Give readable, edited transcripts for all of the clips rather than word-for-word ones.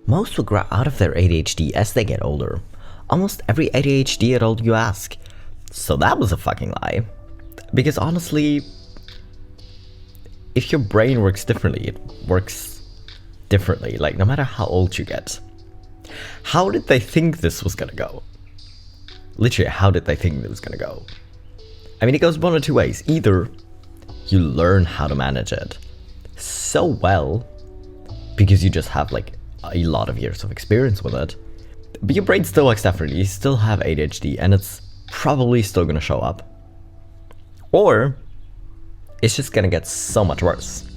Most will grow out of their ADHD as they get older. Almost every ADHD adult you ask. So that was a fucking lie. Because honestly, if your brain works differently, it works differently, like no matter how old you get. How did they think this was gonna go? Literally, how did they think it was gonna go? I mean, it goes one of two ways. Either you learn how to manage it so well because you just have like a lot of years of experience with it, but your brain still works differently. You still have ADHD and it's probably still gonna show up. Or it's just gonna get so much worse.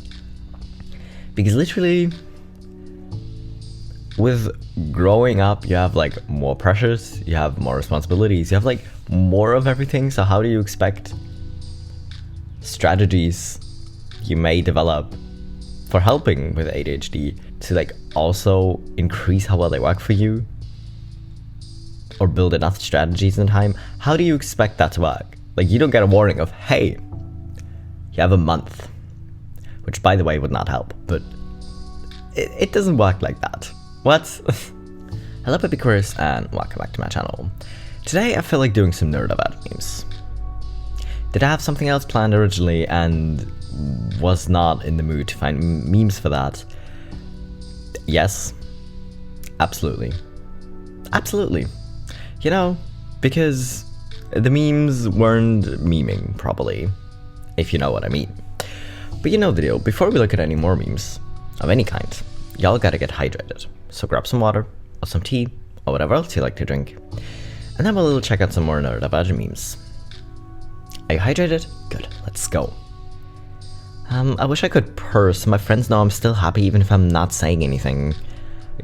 Because literally, with growing up, you have like more pressures, you have more responsibilities, you have like more of everything. So how do you expect strategies you may develop for helping with ADHD to like also increase how well they work for you? Or build enough strategies in time? How do you expect that to work? Like, you don't get a warning of, hey, you have a month. Which, by the way, would not help, but it doesn't work like that. What? Hello BabyQueers and welcome back to my channel. Today I feel like doing some neurodivergent memes. Did I have something else planned originally and was not in the mood to find memes for that? Yes. Absolutely. Absolutely. You know, because the memes weren't memeing properly, if you know what I mean. But you know the deal, before we look at any more memes of any kind, y'all gotta get hydrated. So grab some water, or some tea, or whatever else you like to drink. And then we'll check out some more neurodivergent memes. Are you hydrated? Good, let's go. I wish I could purr so my friends know I'm still happy even if I'm not saying anything.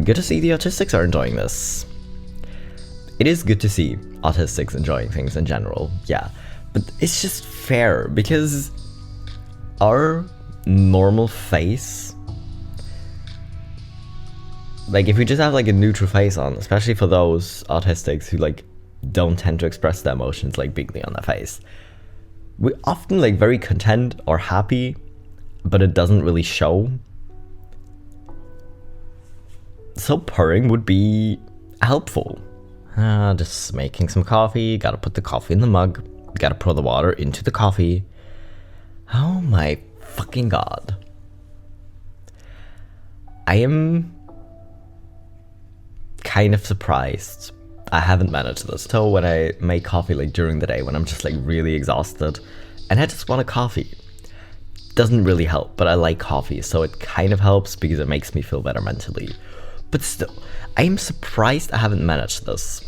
Good to see the autistics are enjoying this. It is good to see autistics enjoying things in general, yeah. But it's just fair, because our normal face, like if we just have like a neutral face on, especially for those autistics who like don't tend to express their emotions like bigly on their face, we're often like very content or happy, but it doesn't really show. So purring would be helpful. Just making some coffee, gotta put the coffee in the mug, gotta pour the water into the coffee. Oh my fucking god. I am kind of surprised I haven't managed this. So when I make coffee like during the day, when I'm just like really exhausted and I just want a coffee, doesn't really help, but I like coffee, so it kind of helps because it makes me feel better mentally. But still, I am surprised I haven't managed this.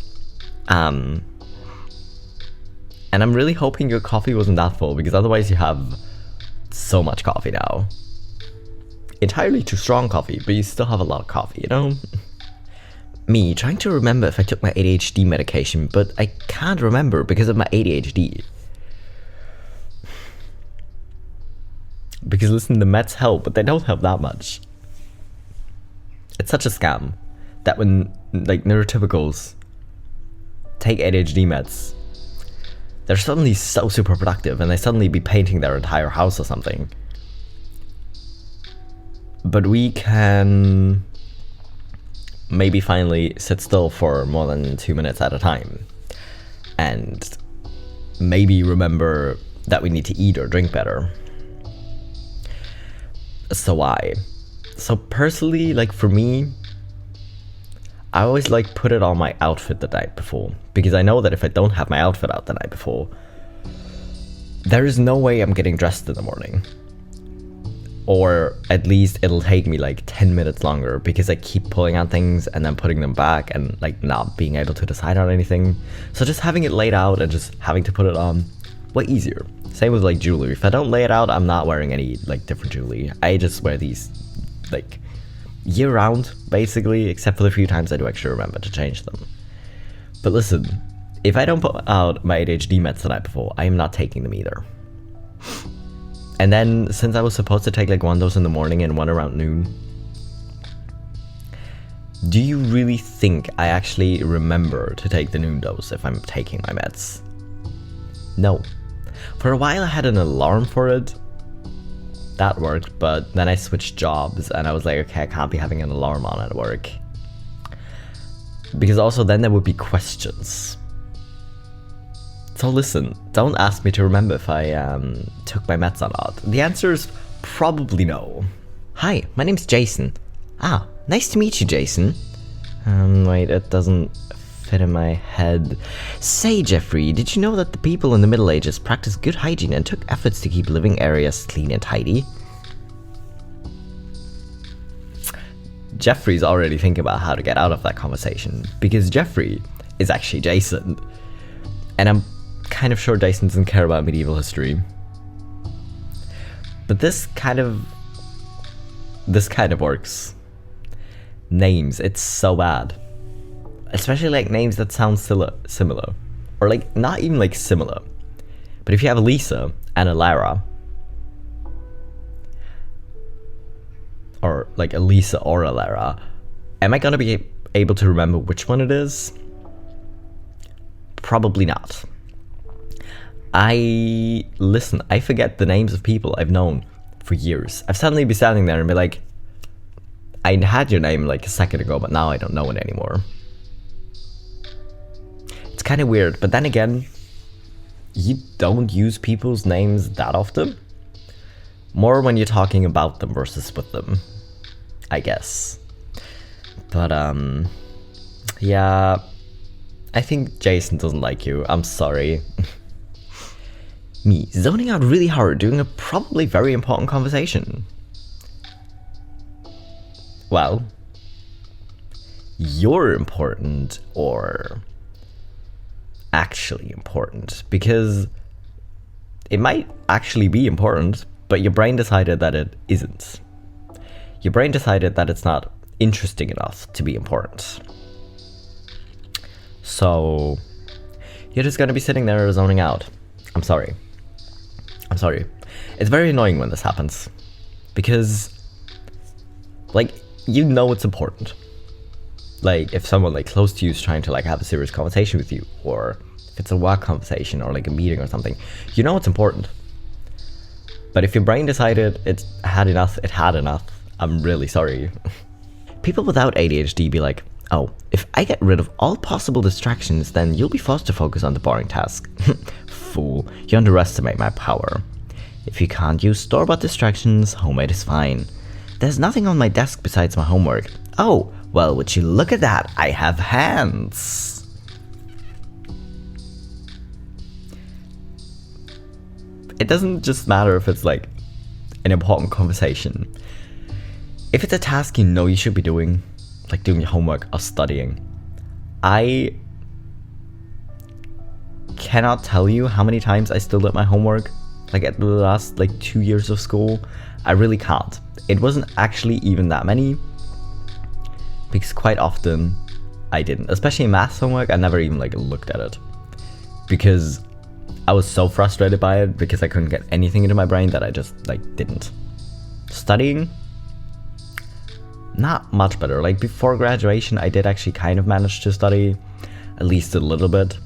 And I'm really hoping your coffee wasn't that full, because otherwise you have so much coffee now. Entirely too strong coffee, but you still have a lot of coffee, you know? Me, trying to remember if I took my ADHD medication, but I can't remember because of my ADHD. Because listen, the meds help, but they don't help that much. It's such a scam that when like neurotypicals take ADHD meds, they're suddenly so super productive and they suddenly be painting their entire house or something. But we can maybe finally sit still for more than 2 minutes at a time and maybe remember that we need to eat or drink better. So personally, like for me, I always like put it on my outfit the night before, because I know that if I don't have my outfit out the night before, there is no way I'm getting dressed in the morning. Or at least it'll take me like 10 minutes longer because I keep pulling out things and then putting them back and like not being able to decide on anything. So just having it laid out and just having to put it on, way easier. Same with like jewelry. If I don't lay it out, I'm not wearing any like different jewelry. I just wear these like year round basically, except for the few times I do actually remember to change them. But listen, if I don't put out my ADHD meds the night before, I am not taking them either. And then, since I was supposed to take like one dose in the morning and one around noon, do you really think I actually remember to take the noon dose if I'm taking my meds? No. For a while I had an alarm for it. That worked, but then I switched jobs and I was like, okay, I can't be having an alarm on at work. Because also then there would be questions. So listen, don't ask me to remember if I took my meds or not. The answer is probably no. Hi, my name's Jason. Ah, nice to meet you, Jason. Wait, it doesn't fit in my head. Say, Jeffrey, did you know that the people in the Middle Ages practiced good hygiene and took efforts to keep living areas clean and tidy? Jeffrey's already thinking about how to get out of that conversation, because Jeffrey is actually Jason. And I'm kind of sure Jason doesn't care about medieval history. But this kind of works. Names, it's so bad. Especially like names that sound similar. Or like, not even like similar. But if you have a Lisa and a Lara, or like a Lisa or a Lara, am I gonna be able to remember which one it is? Probably not. I forget the names of people I've known for years. I've suddenly be standing there and be like, I had your name like a second ago, but now I don't know it anymore. It's kind of weird, but then again, you don't use people's names that often. More when you're talking about them versus with them, I guess. But yeah, I think Jason doesn't like you. I'm sorry. Me, zoning out really hard during a probably very important conversation. Well, you're important, or actually important, because it might actually be important, but your brain decided that it isn't. Your brain decided that it's not interesting enough to be important. So you're just gonna be sitting there zoning out. I'm sorry. It's very annoying when this happens, because like, you know it's important. Like, if someone like close to you is trying to like have a serious conversation with you, or if it's a work conversation or like a meeting or something, you know it's important. But if your brain decided it had enough, I'm really sorry. People without ADHD be like, oh, if I get rid of all possible distractions, then you'll be forced to focus on the boring task. Fool, you underestimate my power. If you can't use store-bought distractions, homemade is fine. There's nothing on my desk besides my homework. Oh, well, would you look at that? I have hands. It doesn't just matter if it's like an important conversation. If it's a task you know you should be doing, like doing your homework or studying, I cannot tell you how many times I still did my homework, like at the last like 2 years of school. I really can't. It wasn't actually even that many, because quite often I didn't. Especially in math homework, I never even like looked at it, because I was so frustrated by it, because I couldn't get anything into my brain that I just like didn't. Studying, not much better. Like before graduation, I did actually kind of manage to study, at least a little bit,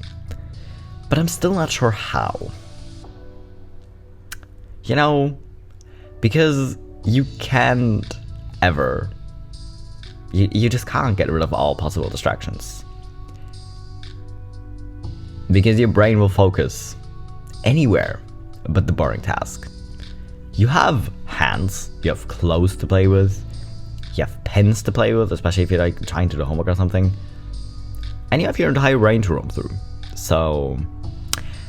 but I'm still not sure how. You know, because you can't ever, you just can't get rid of all possible distractions, because your brain will focus anywhere but the boring task. You have hands, you have clothes to play with, you have pens to play with, especially if you're like trying to do homework or something, and you have your entire brain to roam through. So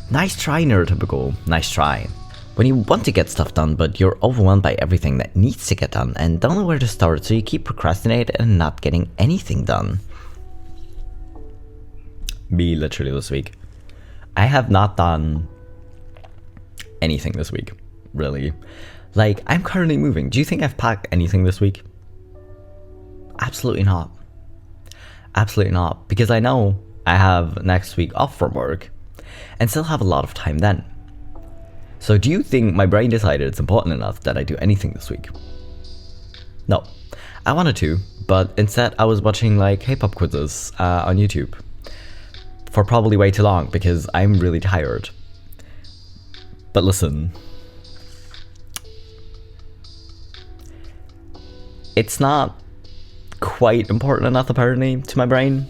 nice try, neurotypical, nice try. When you want to get stuff done, but you're overwhelmed by everything that needs to get done and don't know where to start, so you keep procrastinating and not getting anything done. Me, literally this week. I have not done anything this week, really. Like, I'm currently moving. Do you think I've packed anything this week? Absolutely not. Absolutely not, because I know I have next week off from work and still have a lot of time then. So do you think my brain decided it's important enough that I do anything this week? No. I wanted to, but instead I was watching like K-pop quizzes on YouTube for probably way too long, because I'm really tired. But listen, it's not quite important enough apparently to my brain.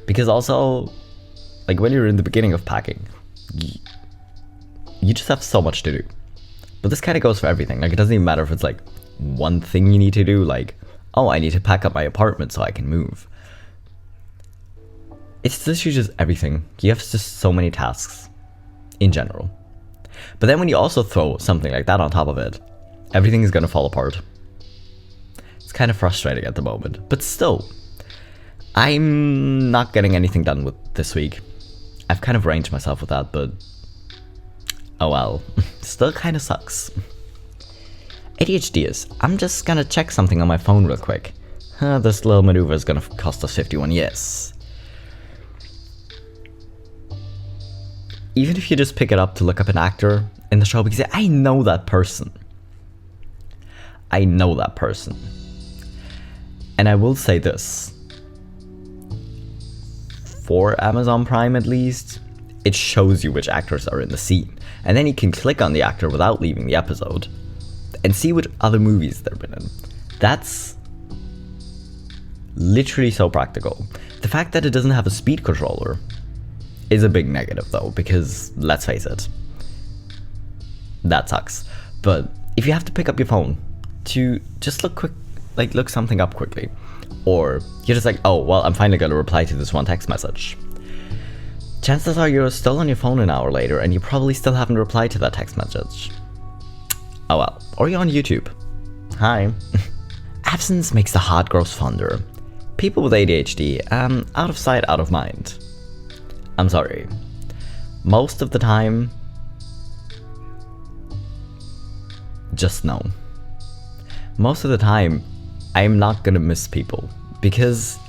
Because also, like when you're in the beginning of packing, you just have so much to do. But this kind of goes for everything. Like it doesn't even matter if it's like one thing you need to do, like, oh, I need to pack up my apartment so I can move. It's literally just everything. You have just so many tasks in general. But then when you also throw something like that on top of it, everything is gonna fall apart. It's kind of frustrating at the moment, but still, I'm not getting anything done with this week. I've kind of arranged myself with that, but oh well, still kind of sucks. ADHD is, I'm just gonna check something on my phone real quick. This little maneuver is gonna cost us 51 years. Even if you just pick it up to look up an actor in the show, because I know that person. I know that person. And I will say this. For Amazon Prime at least, it shows you which actors are in the scene. And then you can click on the actor without leaving the episode and see which other movies they've been in. That's literally so practical. The fact that it doesn't have a speed controller is a big negative though, because let's face it, that sucks. But if you have to pick up your phone to just look something up quickly, or you're just like, oh, well, I'm finally gonna reply to this one text message, chances are you're still on your phone an hour later and you probably still haven't replied to that text message. Oh well. Or you're on YouTube. Hi. Absence makes the heart grow fonder. People with ADHD, out of sight, out of mind. I'm sorry. Most of the time, just no. Most of the time, I'm not gonna miss people because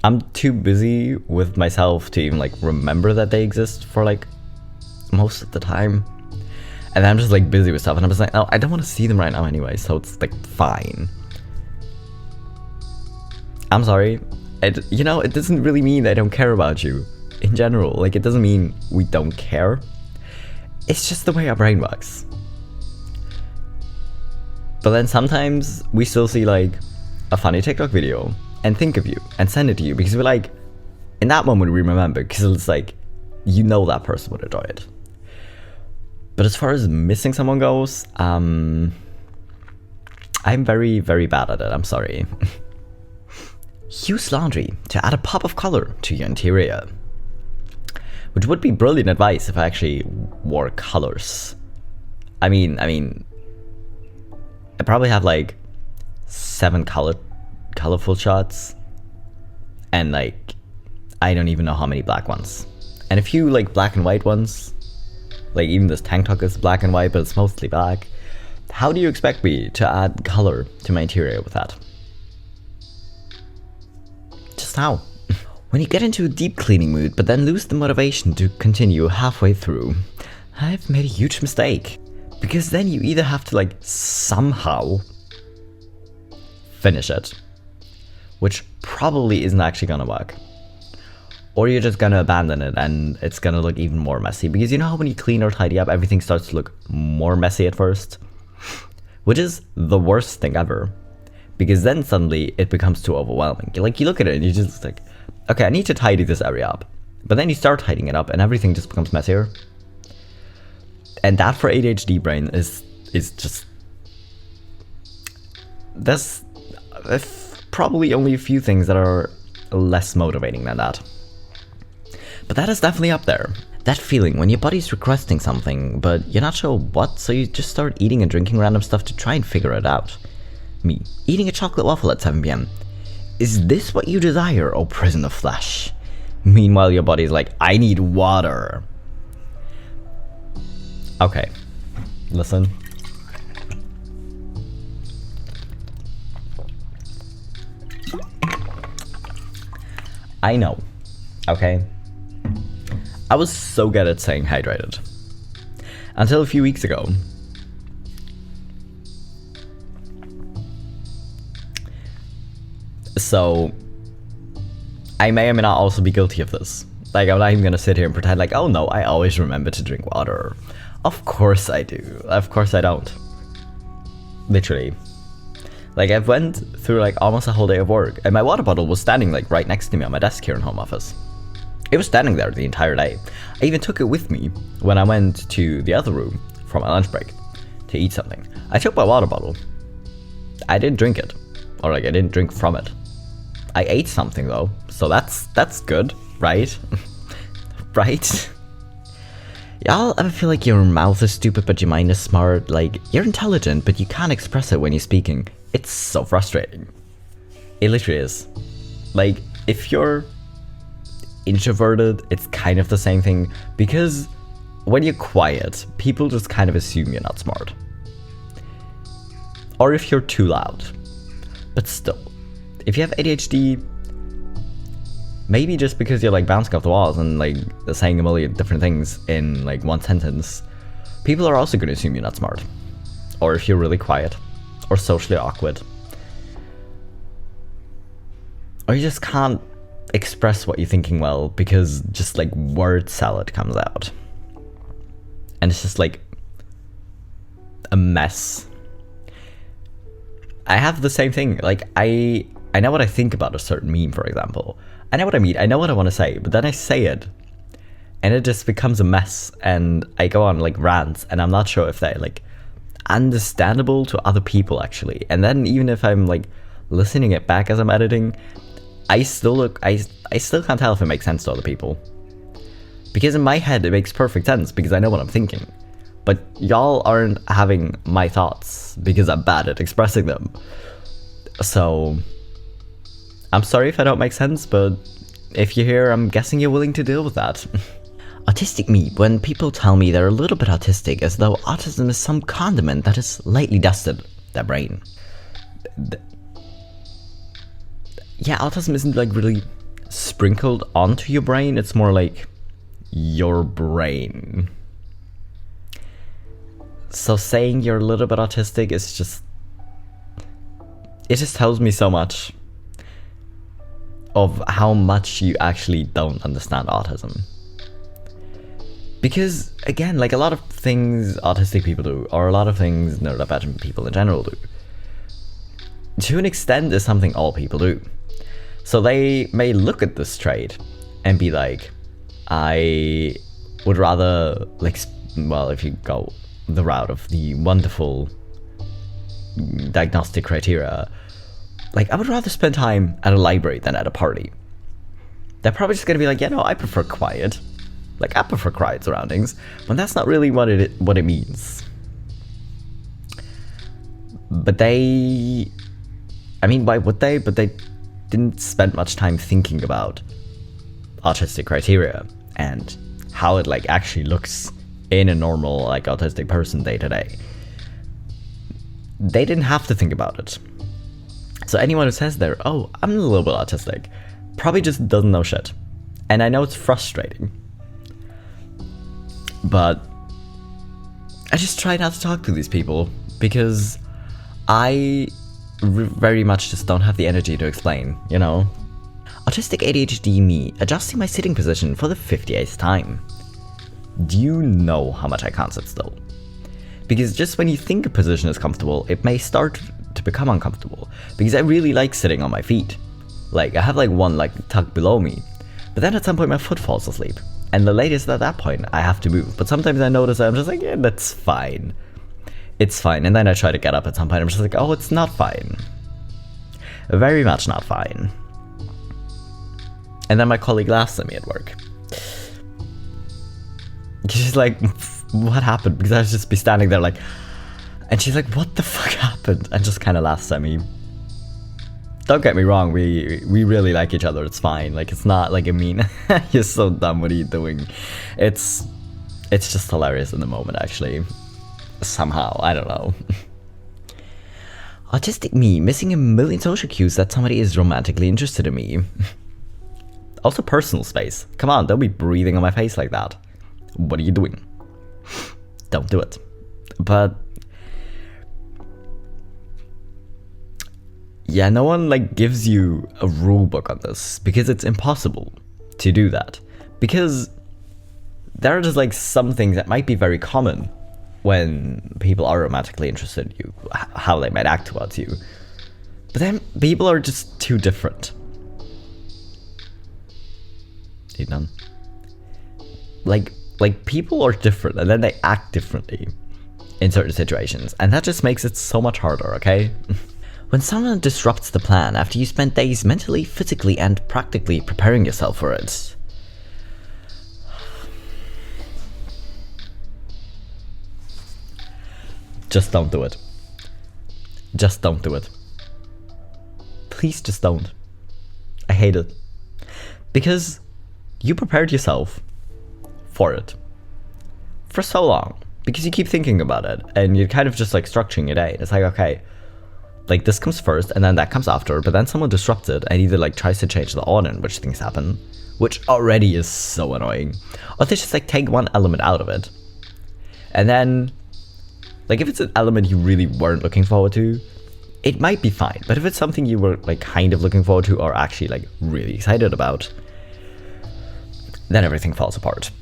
I'm too busy with myself to even like remember that they exist for like most of the time. And then I'm just like busy with stuff and I'm just like, oh, I don't want to see them right now anyway, so it's like fine. I'm sorry. It doesn't really mean I don't care about you in general. Like, it doesn't mean we don't care. It's just the way our brain works. But then sometimes we still see like a funny TikTok video and think of you and send it to you because we're like, in that moment we remember because it's like, you know that person would enjoy it. But as far as missing someone goes, I'm very, very bad at it. I'm sorry. Use laundry to add a pop of color to your interior. Which would be brilliant advice if I actually wore colors. I mean, I probably have like 7 colorful shots. And like, I don't even know how many black ones. And a few like black and white ones. Like even this tank top is black and white, but it's mostly black. How do you expect me to add color to my interior with that? Just how? When you get into a deep cleaning mood, but then lose the motivation to continue halfway through, I've made a huge mistake. Because then you either have to like somehow finish it, which probably isn't actually gonna work. Or you're just gonna abandon it and it's gonna look even more messy. Because you know how when you clean or tidy up, everything starts to look more messy at first? Which is the worst thing ever. Because then suddenly it becomes too overwhelming. Like, you look at it and you're just like, okay, I need to tidy this area up. But then you start tidying it up and everything just becomes messier. And that for ADHD brain is just... There's probably only a few things that are less motivating than that. But that is definitely up there. That feeling when your body's requesting something, but you're not sure what, so you just start eating and drinking random stuff to try and figure it out. Me, eating a chocolate waffle at 7 PM. Is this what you desire, O prison of flesh? Meanwhile, your body's like, I need water. Okay, listen. I know, okay? I was so good at saying hydrated. Until a few weeks ago. So, I may or may not also be guilty of this. Like, I'm not even gonna sit here and pretend like, oh no, I always remember to drink water. Of course I do. Of course I don't. Literally. Like, I went through like almost a whole day of work, and my water bottle was standing like right next to me on my desk here in home office. It was standing there the entire day. I even took it with me when I went to the other room for my lunch break to eat something. I took my water bottle. I didn't drink it, or like I didn't drink from it. I ate something though, so that's good, right? Right? Y'all ever feel like your mouth is stupid but your mind is smart? Like, you're intelligent but you can't express it when you're speaking. It's so frustrating. It literally is. Like, if you're introverted, it's kind of the same thing, because when you're quiet, people just kind of assume you're not smart. Or if you're too loud. But still, if you have ADHD, maybe just because you're like bouncing off the walls and like saying a million different things in like one sentence, people are also going to assume you're not smart. Or if you're really quiet, or socially awkward, or you just can't express what you're thinking well because just like word salad comes out. And it's just like a mess. I have the same thing. Like, I know what I think about a certain meme, for example. I know what I mean. I know what I want to say, but then I say it, and it just becomes a mess. And I go on like rants, and I'm not sure if they're like understandable to other people actually. And then even if I'm like listening it back as I'm editing, I still can't tell if it makes sense to other people. Because in my head it makes perfect sense because I know what I'm thinking. But y'all aren't having my thoughts because I'm bad at expressing them. So I'm sorry if I don't make sense, but if you're here, I'm guessing you're willing to deal with that. Autistic me, when people tell me they're a little bit autistic, as though autism is some condiment that has lightly dusted their brain. Yeah, autism isn't like really sprinkled onto your brain, it's more like your brain. So saying you're a little bit autistic is just... it just tells me so much of how much you actually don't understand autism. Because, again, like a lot of things autistic people do, or a lot of things neurodivergent people in general do, to an extent is something all people do. So they may look at this trait and be like, I would rather, like, well, if you go the route of the wonderful diagnostic criteria, like, I would rather spend time at a library than at a party. They're probably just gonna be like, yeah, no, I prefer quiet. Like, I prefer quiet surroundings, but that's not really what it means. But they... I mean, why would they? But they didn't spend much time thinking about autistic criteria and how it, like, actually looks in a normal, like, autistic person day to day. They didn't have to think about it. So anyone who says they're, oh, I'm a little bit autistic, probably just doesn't know shit. And I know it's frustrating. But I just try not to talk to these people because I very much just don't have the energy to explain, you know? Autistic ADHD me, adjusting my sitting position for the 58th time. Do you know how much I can't sit still? Because just when you think a position is comfortable, it may start to become uncomfortable. Because I really like sitting on my feet. Like, I have like one leg tucked below me, but then at some point my foot falls asleep. And the latest at that point, I have to move. But sometimes I notice I'm just like, yeah, that's fine. It's fine. And then I try to get up at some point, I'm just like, oh, it's not fine. Very much not fine. And then my colleague laughs at me at work. She's like, what happened? Because I would just be standing there like, and she's like, what the fuck happened? And just kind of laughs at me. Don't get me wrong, we really like each other, it's fine. Like, it's not like a mean, you're so dumb, what are you doing? It's just hilarious in the moment, actually. Somehow, I don't know. Autistic me, missing a million social cues that somebody is romantically interested in me. Also personal space. Come on, don't be breathing on my face like that. What are you doing? Don't do it. But yeah, no one like gives you a rule book on this because it's impossible to do that. Because there are just like some things that might be very common when people are romantically interested in you, how they might act towards you. But then people are just too different. You done? Like people are different and then they act differently in certain situations, and that just makes it so much harder, okay? When someone disrupts the plan after you spent days mentally, physically, and practically preparing yourself for it. Just don't do it. Just don't do it. Please just don't. I hate it. Because you prepared yourself for it for so long. Because you keep thinking about it and you're kind of just like structuring your day. It's like, okay, like this comes first and then that comes after, but then someone disrupts it and either like tries to change the order in which things happen, which already is so annoying. Or they just like take one element out of it. And then, like if it's an element you really weren't looking forward to, it might be fine. But if it's something you were like kind of looking forward to or actually like really excited about, then everything falls apart.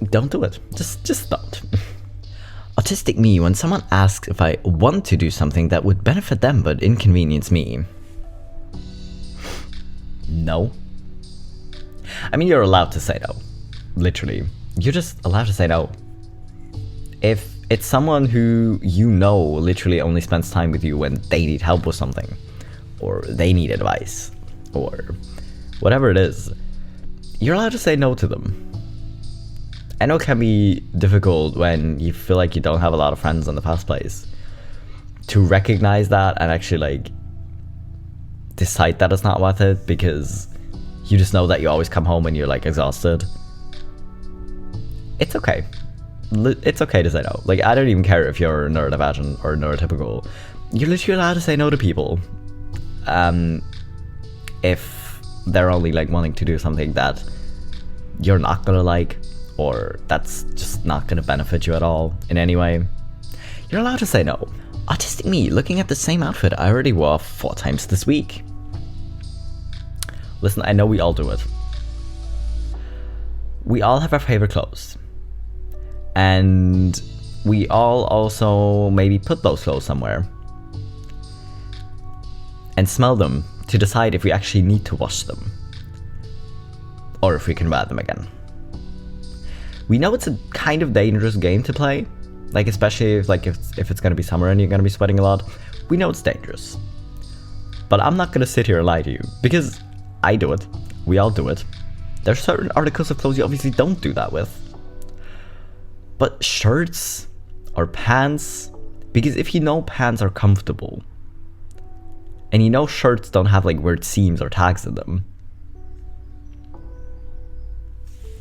Don't do it. Just don't. Autistic me when someone asks if I want to do something that would benefit them but inconvenience me. No. I mean, you're allowed to say no. Literally. You're just allowed to say no. If it's someone who you know literally only spends time with you when they need help with something, or they need advice, or whatever it is, you're allowed to say no to them. I know it can be difficult when you feel like you don't have a lot of friends in the first place to recognize that and actually like decide that it's not worth it, because you just know that you always come home and you're like exhausted. It's okay. It's okay to say no. Like, I don't even care if you're neurodivergent or neurotypical. You're literally allowed to say no to people. If they're only like wanting to do something that you're not gonna like, or that's just not gonna benefit you at all in any way, you're allowed to say no. Autistic me looking at the same outfit I already wore 4 times this week. Listen, I know we all do it. We all have our favorite clothes. And we all also maybe put those clothes somewhere and smell them to decide if we actually need to wash them or if we can wear them again. We know it's a kind of dangerous game to play, like especially if it's gonna be summer and you're gonna be sweating a lot. We know it's dangerous, but I'm not gonna sit here and lie to you, because I do it. We all do it. There's certain articles of clothes you obviously don't do that with, but shirts or pants, because if you know pants are comfortable and you know shirts don't have like weird seams or tags in them,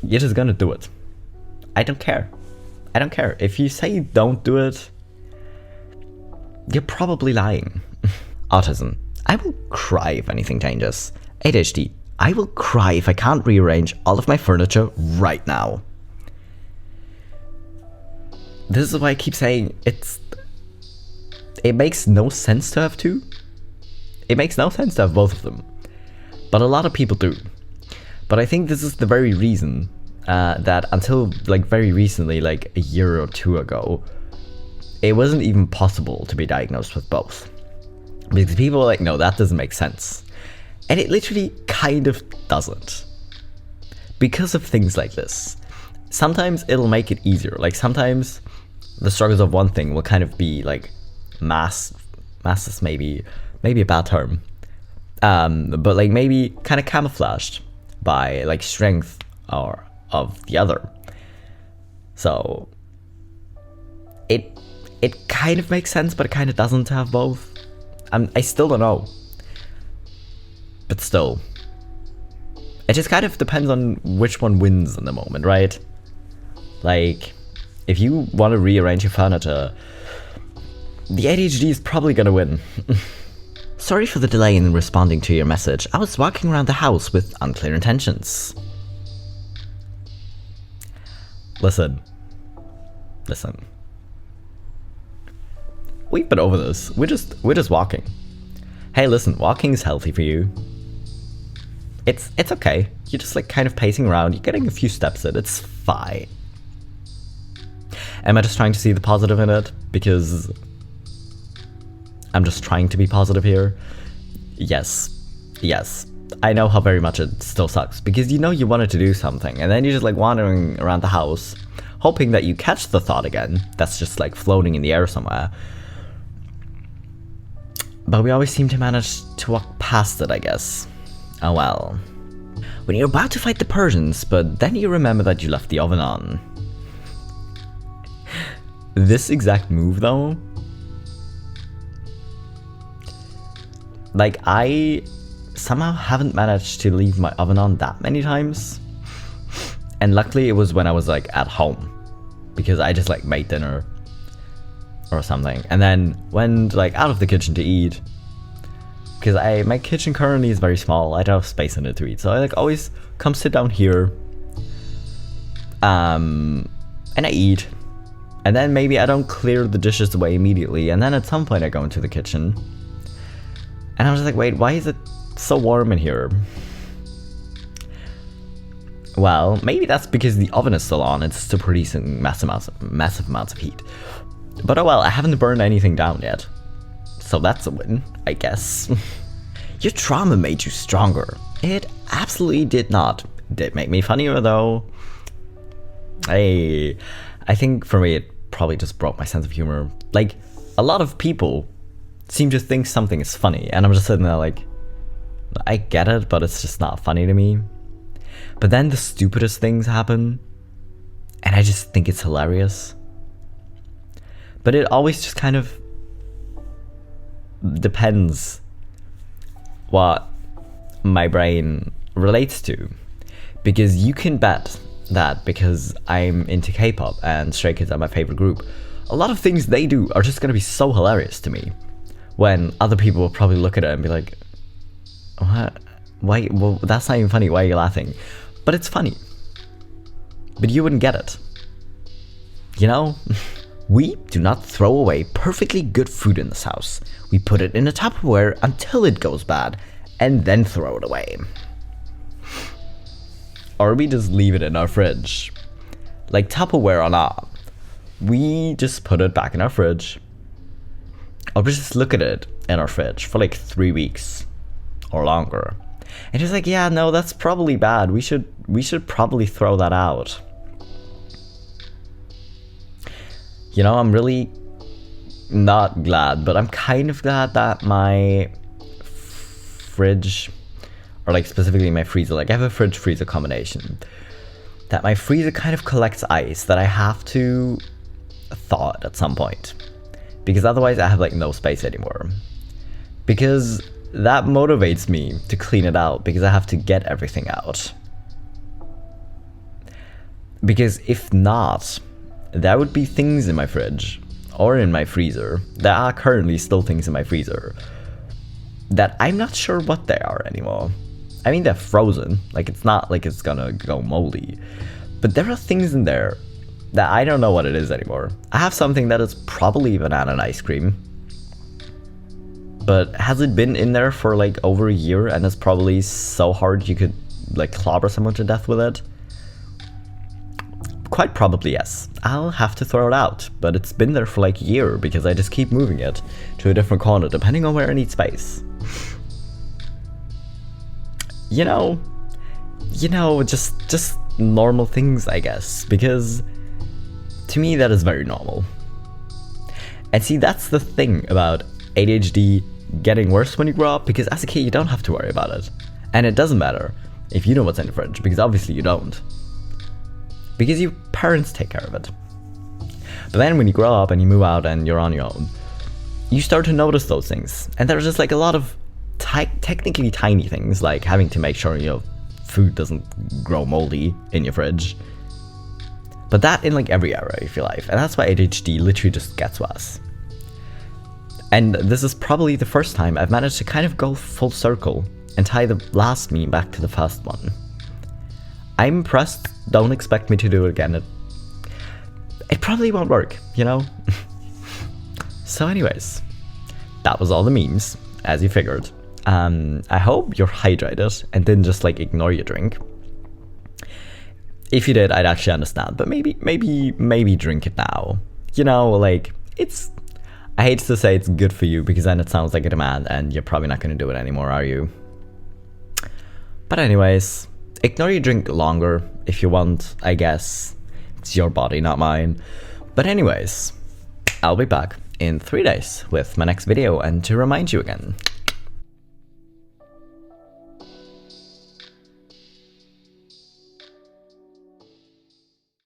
you're just gonna do it. I don't care. I don't care. If you say don't do it, you're probably lying. Autism. I will cry if anything changes. ADHD. I will cry if I can't rearrange all of my furniture right now. This is why I keep saying it makes no sense to have two. It makes no sense to have both of them. But a lot of people do. But I think this is the very reason that until like very recently, like a year or two ago, it wasn't even possible to be diagnosed with both. Because people were like, no, that doesn't make sense. And it literally kind of doesn't. Because of things like this. Sometimes it'll make it easier. Like sometimes the struggles of one thing will kind of be like masked is maybe a bad term. But like maybe kind of camouflaged by like strength or of the other. So it kind of makes sense, but it kind of doesn't have both. I still don't know. But still, it just kind of depends on which one wins in the moment, right? Like, if you want to rearrange your furniture, the ADHD is probably gonna win. Sorry for the delay in responding to your message. I was walking around the house with unclear intentions. Listen. We've been over this. We're just walking. Hey, listen, walking is healthy for you. It's okay. You're just like kind of pacing around. You're getting a few steps in. It's fine. Am I just trying to see the positive in it? Because I'm just trying to be positive here. Yes, I know how very much it still sucks, because you know you wanted to do something, and then you're just like wandering around the house, hoping that you catch the thought again that's just like floating in the air somewhere. But we always seem to manage to walk past it, I guess. Oh well. When you're about to fight the Persians, but then you remember that you left the oven on. This exact move though, like, I somehow haven't managed to leave my oven on that many times. And luckily it was when I was like at home, because I just like made dinner or something and then went like out of the kitchen to eat, because my kitchen currently is very small. I don't have space in it to eat, so I like always come sit down here and I eat, and then maybe I don't clear the dishes away immediately, and then at some point I go into the kitchen and I was like, wait, why is it so warm in here? Well, maybe that's because the oven is still on. It's still producing massive amounts of heat. But oh well, I haven't burned anything down yet. So that's a win, I guess. Your trauma made you stronger. It absolutely did not. It did make me funnier though. I think for me it probably just broke my sense of humor. Like, a lot of people seem to think something is funny, and I'm just sitting there like, I get it, but it's just not funny to me. But then the stupidest things happen, and I just think it's hilarious. But it always just kind of depends what my brain relates to. Because you can bet that because I'm into K-pop and Stray Kids are my favorite group, a lot of things they do are just going to be so hilarious to me, when other people will probably look at it and be like, what? Why? Well, that's not even funny. Why are you laughing? But it's funny. But you wouldn't get it. You know? We do not throw away perfectly good food in this house. We put it in a Tupperware until it goes bad, and then throw it away. Or we just leave it in our fridge. Like Tupperware or not. We just put it back in our fridge. Or we just look at it in our fridge for like 3 weeks or longer. And it's like, yeah, no, that's probably bad. We should probably throw that out. You know, I'm really not glad, but I'm kind of glad that my fridge, or like specifically my freezer, like I have a fridge freezer combination, that my freezer kind of collects ice that I have to thaw it at some point, because otherwise I have like no space anymore. Because that motivates me to clean it out, because I have to get everything out. Because if not, there would be things in my fridge or in my freezer. There are currently still things in my freezer that I'm not sure what they are anymore. I mean, they're frozen, like it's not like it's gonna go moldy, but there are things in there that I don't know what it is anymore. I have something that is probably banana and ice cream, but has it been in there for like over a year and it's probably so hard you could like clobber someone to death with it? Quite probably yes. I'll have to throw it out, but it's been there for like a year because I just keep moving it to a different corner depending on where I need space. You know, just normal things, I guess, because to me that is very normal. And see, that's the thing about ADHD getting worse when you grow up, because as a kid you don't have to worry about it. And it doesn't matter if you know what's in the fridge, because obviously you don't. Because your parents take care of it. But then when you grow up and you move out and you're on your own, you start to notice those things. And there's just like a lot of technically tiny things, like having to make sure your food doesn't grow moldy in your fridge. But that in like every area of your life. And that's why ADHD literally just gets to us. And this is probably the first time I've managed to kind of go full circle and tie the last meme back to the first one. I'm impressed. Don't expect me to do it again. It probably won't work, you know? So anyways, that was all the memes, as you figured. I hope you're hydrated and didn't just like ignore your drink. If you did, I'd actually understand, but maybe drink it now. You know, like, I hate to say it's good for you because then it sounds like a demand and you're probably not going to do it anymore, are you? But anyways, ignore your drink longer if you want, I guess. It's your body, not mine. But anyways, I'll be back in 3 days with my next video, and to remind you again,